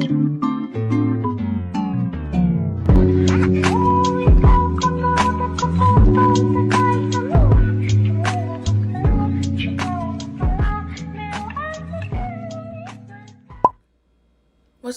What's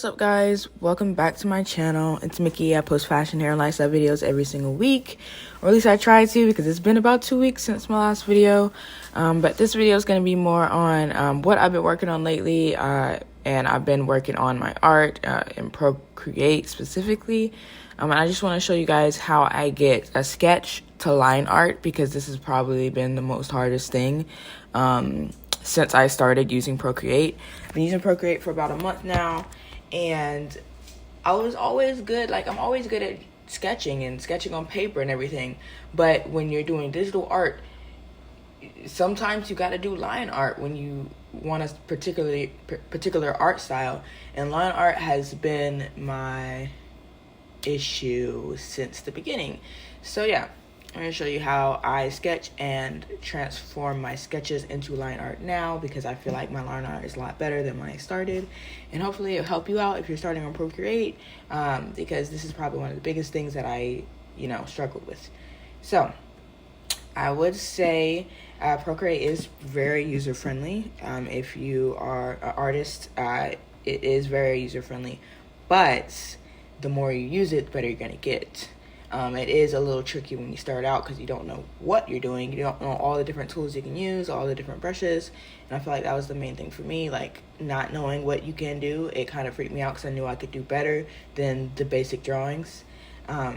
up, guys? Welcome back to my channel. It's Mickey. I post fashion, hair, and lifestyle videos every single week, or at least I try to, because it's been about 2 weeks since my last video. But this video is going to be more on what I've been working on lately, and I've been working on my art in Procreate specifically. And I just want to show you guys how I get a sketch to line art, because this has probably been the most hardest thing since I started using Procreate. I've been using Procreate for about a month now. And I was always good, I'm always good at sketching on paper and everything. But when you're doing digital art, sometimes you got to do line art when you want a particular art style. And line art has been my issue since the beginning. So yeah, I'm going to show you how I sketch and transform my sketches into line art now, because I feel like my line art is a lot better than when I started. And hopefully it'll help you out if you're starting on Procreate, because this is probably one of the biggest things that I, struggled with. So I would say Procreate is very user-friendly. If you are an artist, it is very user-friendly. But the more you use it, the better you're going to get. It is a little tricky when you start out, because you don't know what you're doing. You don't know all the different tools you can use, all the different brushes. And I feel like that was the main thing for me, not knowing what you can do. It kind of freaked me out, because I knew I could do better than the basic drawings. But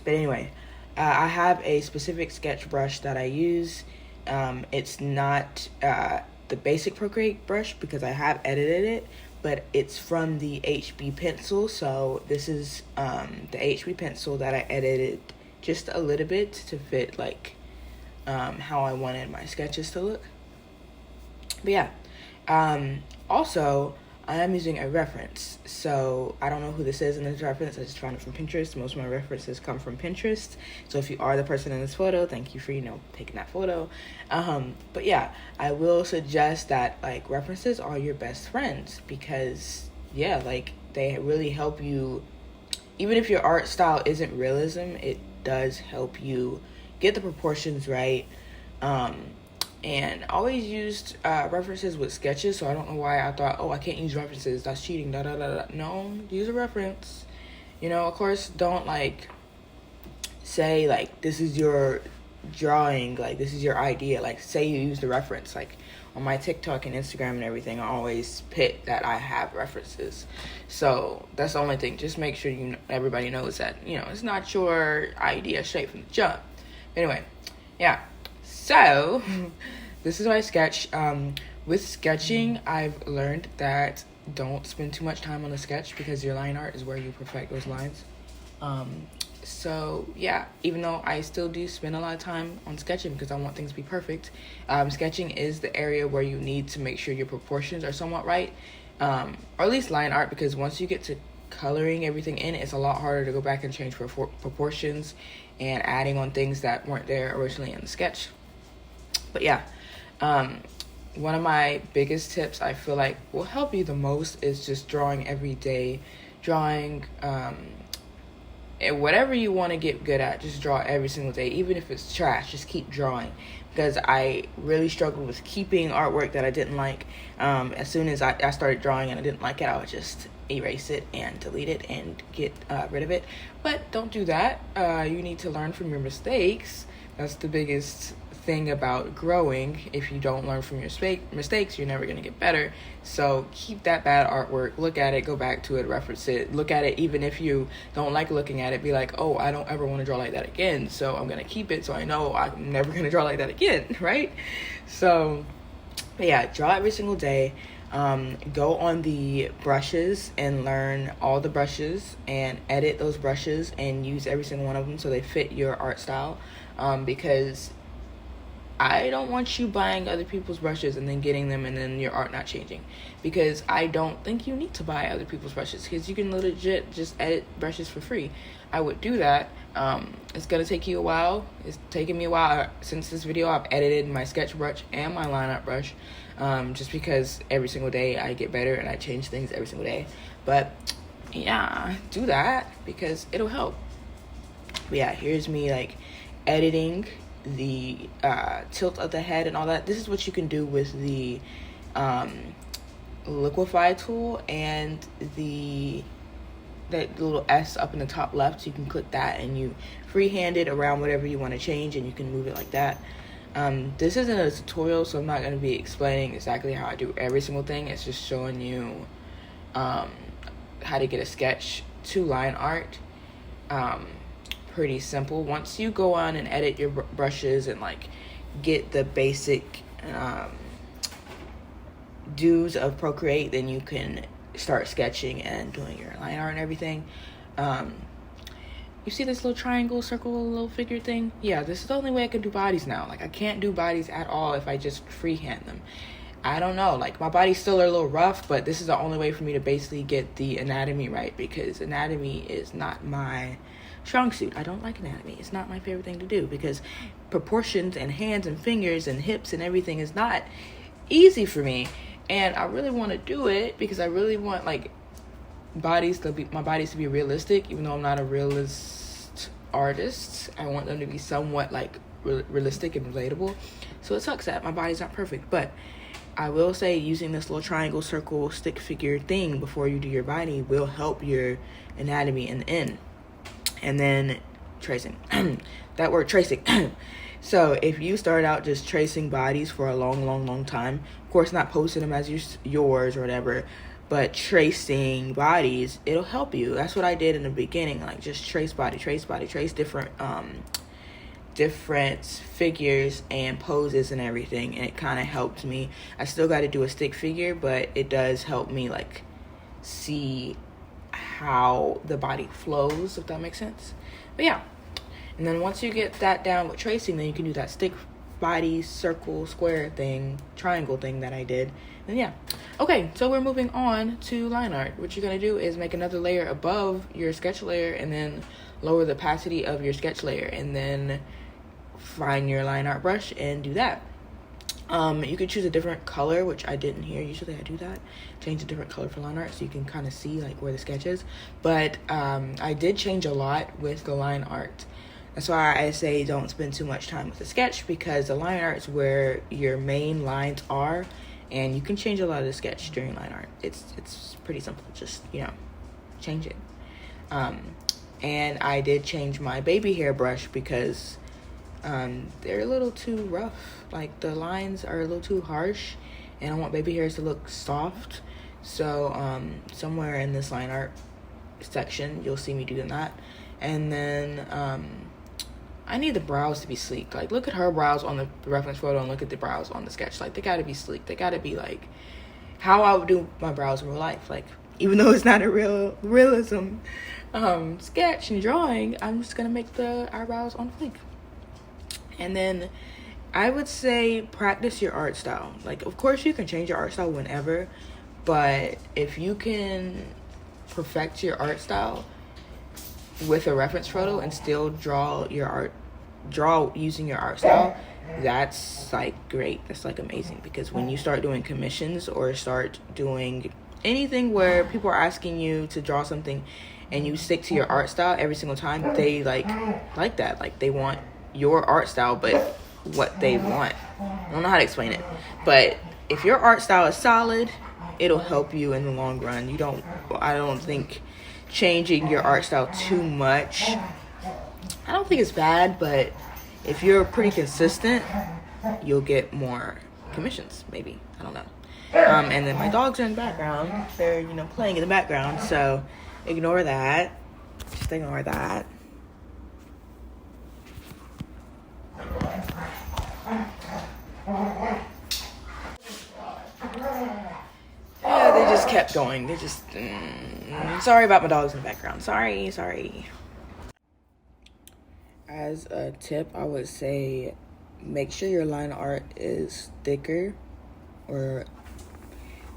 anyway, I have a specific sketch brush that I use. It's not the basic Procreate brush, because I have edited it, but it's from the HB pencil. So this is the HB pencil that I edited just a little bit to fit how I wanted my sketches to look. But yeah, also I am using a reference. So I don't know who this is in this reference. I just found it from Pinterest. Most of my references come from Pinterest. So if you are the person in this photo, thank you for, taking that photo. But yeah, I will suggest that references are your best friends, because yeah, they really help you. Even if your art style isn't realism, it does help you get the proportions right. And I always used references with sketches, so I don't know why I thought, I can't use references, that's cheating, No, use a reference. Of course, don't say this is your drawing, this is your idea. Say you use the reference. On my TikTok and Instagram and everything, I always put that I have references. So that's the only thing. Just make sure everybody knows that it's not your idea straight from the jump. Anyway, yeah. So, this is my sketch. With sketching, I've learned that don't spend too much time on the sketch, because your line art is where you perfect those lines. So, yeah, even though I still do spend a lot of time on sketching because I want things to be perfect, sketching is the area where you need to make sure your proportions are somewhat right, or at least line art, because once you get to coloring everything in, it's a lot harder to go back and change proportions and adding on things that weren't there originally in the sketch. But yeah, one of my biggest tips I feel like will help you the most is just drawing every day. Drawing, and whatever you want to get good at, just draw every single day. Even if it's trash, just keep drawing. Because I really struggled with keeping artwork that I didn't like. As soon as I started drawing and I didn't like it, I would just erase it and delete it and get rid of it. But don't do that. You need to learn from your mistakes. That's the biggest thing about growing. If you don't learn from your mistakes, you're never going to get better. So keep that bad artwork, look at it, go back to it, reference it, look at it. Even if you don't like looking at it, be like, I don't ever want to draw like that again, so I'm going to keep it so I know I'm never going to draw like that again, right? So yeah, draw every single day. Go on the brushes and learn all the brushes and edit those brushes and use every single one of them so they fit your art style, because I don't want you buying other people's brushes and then getting them and then your art not changing, because I don't think you need to buy other people's brushes, because you can legit just edit brushes for free. I would do that. It's gonna take you a while. It's taken me a while. Since this video, I've edited my sketch brush and my line art brush, just because every single day I get better and I change things every single day. But yeah, do that because it'll help. But yeah, here's me like editing the tilt of the head and all that. This is what you can do with the liquify tool and that little S up in the top left. You can click that and you freehand it around whatever you want to change, and you can move it like that. This isn't a tutorial, so I'm not going to be explaining exactly how I do every single thing. It's just showing you how to get a sketch to line art. Pretty simple. Once you go on and edit your brushes and like get the basic do's of Procreate, then you can start sketching and doing your line art and everything. You see this little triangle, circle, little figure thing? Yeah, this is the only way I can do bodies now. Like, I can't do bodies at all if I just freehand them. I don't know, like, my body's still a little rough, but this is the only way for me to basically get the anatomy right, because anatomy is not my strong suit. I don't like anatomy. It's not my favorite thing to do, because proportions and hands and fingers and hips and everything is not easy for me. And I really want to do it because I really want like my bodies to be realistic, even though I'm not a realist artist. I want them to be somewhat like realistic and relatable. So it sucks that my body's not perfect, but I will say using this little triangle, circle, stick figure thing before you do your body will help your anatomy in the end. And then tracing. That word, tracing. So if you start out just tracing bodies for a long time, of course not posting them as yours or whatever, but tracing bodies, it'll help you. That's what I did in the beginning, like just trace body, trace different figures and poses and everything, and it kind of helped me. I still got to do a stick figure, but it does help me like see how the body flows, if that makes sense. But yeah, and then once you get that down with tracing, then you can do that stick body, circle, square thing, triangle thing that I did. And yeah, okay, so we're moving on to line art. What you're gonna do is make another layer above your sketch layer, and then lower the opacity of your sketch layer, and then find your line art brush and do that. You could choose a different color, which I didn't here. Usually I do that, change a different color for line art so you can kind of see like where the sketch is. But I did change a lot with the line art. That's why I say don't spend too much time with the sketch, because the line art is where your main lines are, and you can change a lot of the sketch during line art. It's pretty simple, just, you know, change it. And I did change my baby hair brush because they're a little too rough. Like, the lines are a little too harsh, and I want baby hairs to look soft. So somewhere in this line art section, you'll see me doing that. And then I need the brows to be sleek. Like, look at her brows on the reference photo and look at the brows on the sketch. Like, they gotta be sleek. They gotta be like how I would do my brows in real life. Like, even though it's not a realism sketch and drawing, I'm just gonna make the eyebrows on fleek. And then I would say practice your art style. Like, of course you can change your art style whenever, but if you can perfect your art style with a reference photo and still draw using your art style, that's like great. That's like amazing, because when you start doing commissions or start doing anything where people are asking you to draw something and you stick to your art style every single time, they like that. Like, they want your art style, but what they want. I don't know how to explain it, but if your art style is solid, it'll help you in the long run. I don't think changing your art style too much, I don't think it's bad, but if you're pretty consistent, you'll get more commissions, maybe. I don't know. And then my dogs are in the background. They're, you know, playing in the background, so ignore that. Just ignore that. Yeah, they just kept going. They just sorry about my dogs in the background. Sorry. As a tip, I would say make sure your line art is thicker, or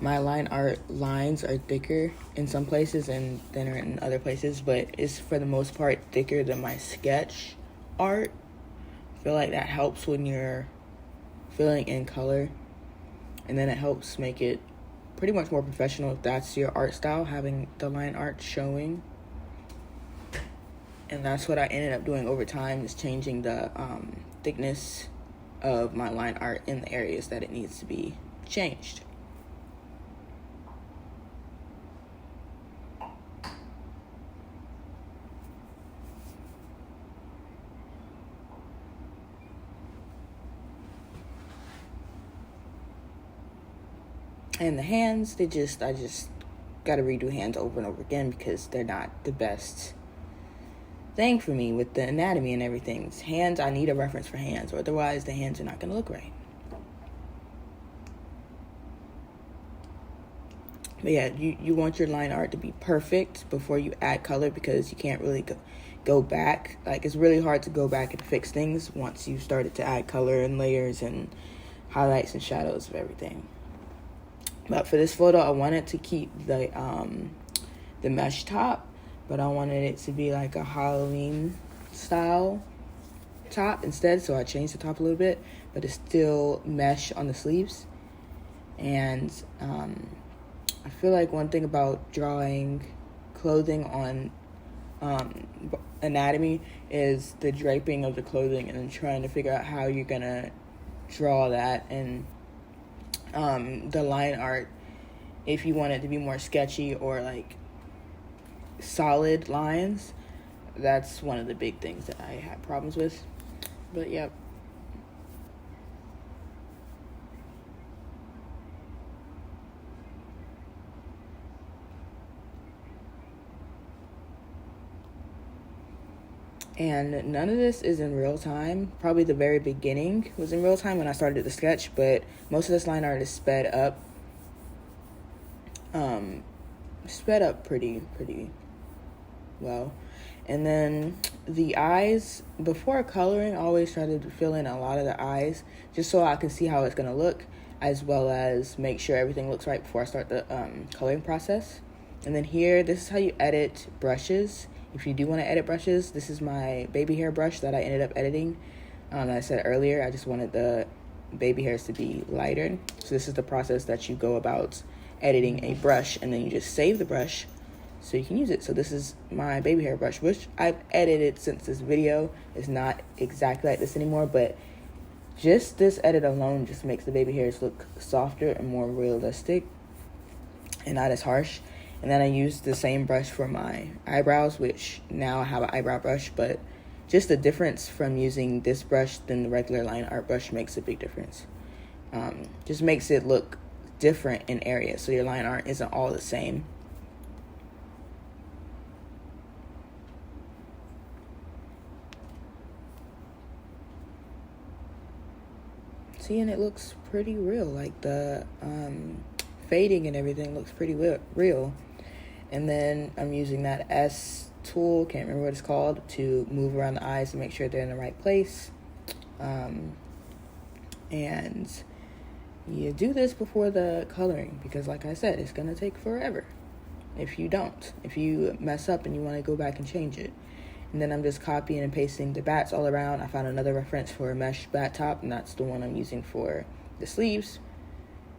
my line art lines are thicker in some places and thinner in other places, but it's for the most part thicker than my sketch art. I feel like that helps when you're filling in color, and then it helps make it pretty much more professional if that's your art style, having the line art showing. And that's what I ended up doing over time, is changing the thickness of my line art in the areas that it needs to be changed. And the hands, I just gotta redo hands over and over again because they're not the best thing for me with the anatomy and everything. Hands, I need a reference for hands, or otherwise the hands are not gonna look right. But yeah, you want your line art to be perfect before you add color, because you can't really go back. Like, it's really hard to go back and fix things once you started to add color and layers and highlights and shadows of everything. But for this photo, I wanted to keep the mesh top, but I wanted it to be like a Halloween style top instead, so I changed the top a little bit, but it's still mesh on the sleeves. And I feel like one thing about drawing clothing on anatomy is the draping of the clothing, and then trying to figure out how you're gonna draw that. And the line art, if you want it to be more sketchy or like solid lines, that's one of the big things that I had problems with. But yep. And none of this is in real time. Probably the very beginning was in real time when I started the sketch, but most of this line art is sped up. Sped up pretty well. And then the eyes, before coloring, I always try to fill in a lot of the eyes just so I can see how it's gonna look, as well as make sure everything looks right before I start the coloring process. And then here, this is how you edit brushes. If you do want to edit brushes, this is my baby hair brush that I ended up editing. Like I said earlier, I just wanted the baby hairs to be lighter. So this is the process that you go about editing a brush, and then you just save the brush so you can use it. So this is my baby hair brush, which I've edited since this video. It's not exactly like this anymore, but just this edit alone just makes the baby hairs look softer and more realistic and not as harsh. And then I used the same brush for my eyebrows, which now I have an eyebrow brush, but just the difference from using this brush than the regular line art brush makes a big difference. Just makes it look different in areas, so your line art isn't all the same. See, and it looks pretty real. Like the fading and everything looks pretty real. And then I'm using that S tool, can't remember what it's called, to move around the eyes to make sure they're in the right place. And you do this before the coloring, because like I said, it's gonna take forever if you mess up and you want to go back and change it. And then I'm just copying and pasting the bats all around. I found another reference for a mesh bat top, and that's the one I'm using for the sleeves,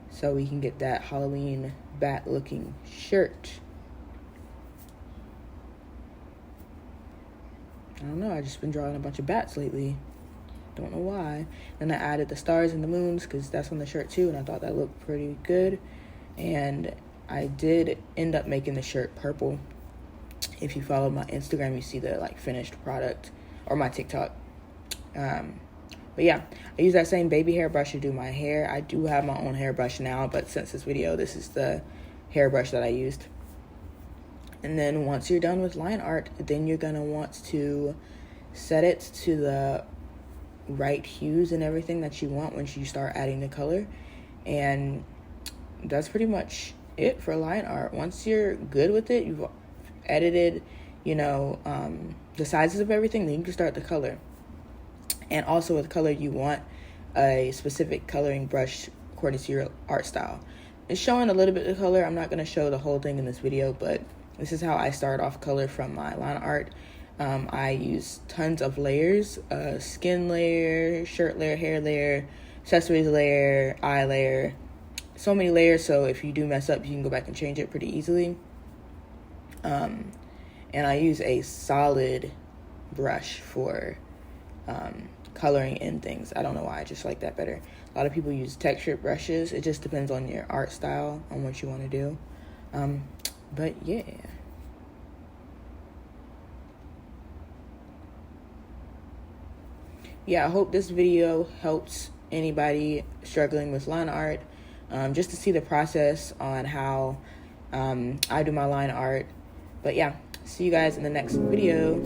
so we can get that Halloween bat looking shirt. I don't know, I've just been drawing a bunch of bats lately. Don't know why. And I added the stars and the moons because that's on the shirt too, and I thought that looked pretty good. And I did end up making the shirt purple. If you follow my Instagram, you see the like finished product, or my TikTok. But yeah, I use that same baby hair brush to do my hair. I do have my own hairbrush now, but since this video, this is the hairbrush that I used. And then once you're done with line art, then you're gonna want to set it to the right hues and everything that you want once you start adding the color. And that's pretty much it for line art. Once you're good with it, you've edited, the sizes of everything, then you can start the color. And also with color, you want a specific coloring brush according to your art style. It's showing a little bit of color. I'm not going to show the whole thing in this video, but this is how I start off color from my line art. I use tons of layers, skin layer, shirt layer, hair layer, accessories layer, eye layer, so many layers, so if you do mess up, you can go back and change it pretty easily. And I use a solid brush for coloring in things. I don't know why, I just like that better. A lot of people use textured brushes. It just depends on your art style, on what you want to do. But yeah. Yeah, I hope this video helps anybody struggling with line art, just to see the process on how I do my line art. But yeah, see you guys in the next video.